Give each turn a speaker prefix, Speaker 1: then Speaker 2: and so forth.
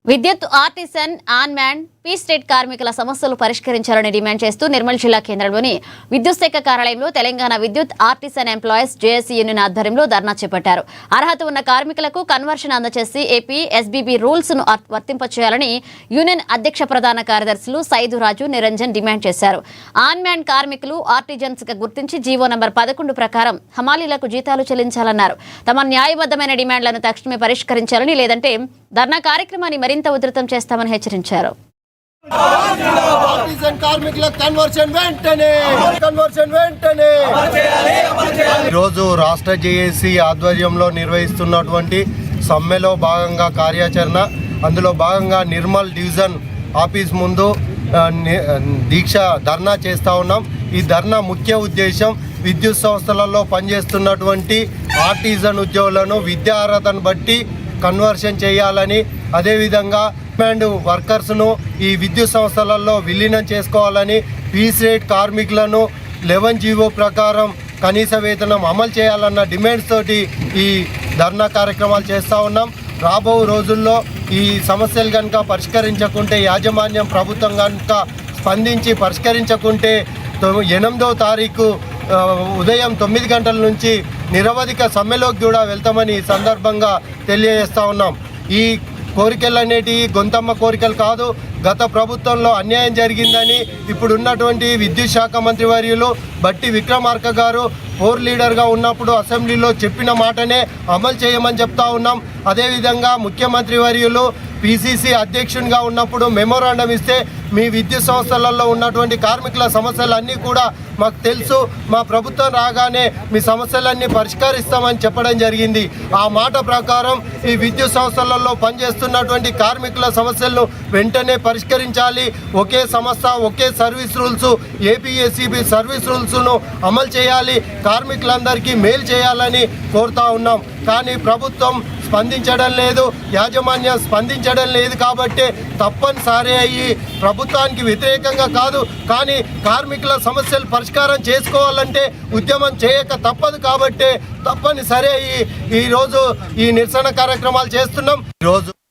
Speaker 1: విద్యుత్ artisan ఆన్మ్యాన్ piece rate కార్మికుల సమస్యలు పరిష్కరించాలని డిమాండ్ చేస్తూ నిర్మల్ జిల్లా కేంద్రంలోని విద్యుత్ శాఖ కార్యాలయంలో తెలంగాణ విద్యుత్ ఆర్టిసన్ ఎంప్లాయీస్ జేఏసీ యూనియన్ ఆధ్వర్యంలో ధర్నా చేపట్టారు. అర్హత ఉన్న కార్మికులకు కన్వర్షన్ అందజేసి ఏపీ ఎస్బీబీ రూల్స్ ను వర్తింపచేయాలని యూనియన్ అధ్యక్ష ప్రధాన కార్యదర్శులు సైదురాజు నిరంజన్ డిమాండ్ చేశారు. ఆన్మ్యాన్ కార్మికులు ఆర్టిజన్స్ గా గుర్తించి జీవో నంబర్ 11 ప్రకారం హమాలీలకు జీతాలు చెల్లించాలన్నారు. తమ న్యాయబద్ధమైన డిమాండ్లను తక్షణమే పరిష్కరించాలని, లేదంటే ధర్నా కార్యక్రమాన్ని మరింత ఉధృతం చేస్తామని హెచ్చరించారు.
Speaker 2: ఈరోజు రాష్ట్ర జేఏసీ ఆధ్వర్యంలో నిర్వహిస్తున్నటువంటి సమ్మెలో భాగంగా కార్యాచరణ, అందులో భాగంగా నిర్మల్ డివిజన్ ఆఫీస్ ముందు దీక్ష ధర్నా చేస్తూ ఉన్నాం. ఈ ధర్నా ముఖ్య ఉద్దేశం విద్యుత్ సంస్థలలో పనిచేస్తున్నటువంటి ఆర్టిజన్ ఉద్యోగులను విద్యా అర్హతను బట్టి కన్వర్షన్ చేయాలని, అదేవిధంగా అండ్ వర్కర్స్ను ఈ విద్యుత్ సంస్థలలో విలీనం చేసుకోవాలని, పీస్ రేట్ కార్మికులను 11 జీవో ప్రకారం కనీస వేతనం అమలు చేయాలన్న డిమాండ్స్ తోటి ఈ ధర్నా కార్యక్రమాలు చేస్తూ ఉన్నాం. రాబో రోజుల్లో ఈ సమస్యలు కనుక పరిష్కరించకుంటే, యాజమాన్యం ప్రభుత్వం కనుక స్పందించి పరిష్కరించకుంటే 8వ తారీఖు ఉదయం 9 గంటల నుంచి నిరవధిక సమ్మెలోకి కూడా వెళ్తామని ఈ సందర్భంగా తెలియజేస్తూ ఉన్నాం. ఈ కోరికలు అనేటివి గొంతమ్మ కోరికలు కాదు. గత ప్రభుత్వంలో అన్యాయం జరిగిందని ఇప్పుడు ఉన్నటువంటి విద్యుత్ శాఖ మంత్రి వర్యులు బట్టి విక్రమార్క గారు ఫోర్ లీడర్గా ఉన్నప్పుడు అసెంబ్లీలో చెప్పిన మాటనే అమలు చేయమని చెప్తా ఉన్నాం. అదేవిధంగా ముఖ్యమంత్రి వర్యులు పీసీసీ అధ్యక్షునిగా ఉన్నప్పుడు మెమోరాండం ఇస్తే మీ విద్యుత్ సంస్థలలో ఉన్నటువంటి కార్మికుల సమస్యలన్నీ కూడా మాకు తెలుసు, మా ప్రభుత్వం రాగానే మీ సమస్యలన్నీ పరిష్కరిస్తామని చెప్పడం జరిగింది. ఆ మాట ప్రకారం ఈ విద్యుత్ సంస్థలలో పనిచేస్తున్నటువంటి కార్మికుల సమస్యలను వెంటనే పరిష్కరించాలి. ఒకే సంస్థ ఒకే సర్వీస్ రూల్స్, ఏపీఎస్సీబీ సర్వీస్ రూల్స్ను అమలు చేయాలి, కార్మికులందరికీ మేలు చేయాలని కోరుతా ఉన్నాం. కానీ ప్రభుత్వం స్పందించడం లేదు, యాజమాన్యం స్పందించడం లేదు. కాబట్టి తప్పనిసరి అయ్యి ప్రభుత్వానికి వ్యతిరేకంగా కాదు, కానీ కార్మికుల సమస్యలు పరిష్కారం చేసుకోవాలంటే ఉద్యమం చేయక తప్పదు. కాబట్టి తప్పనిసరి అయ్యి ఈరోజు ఈ నిరసన కార్యక్రమాలు చేస్తున్నాం. ఈరోజు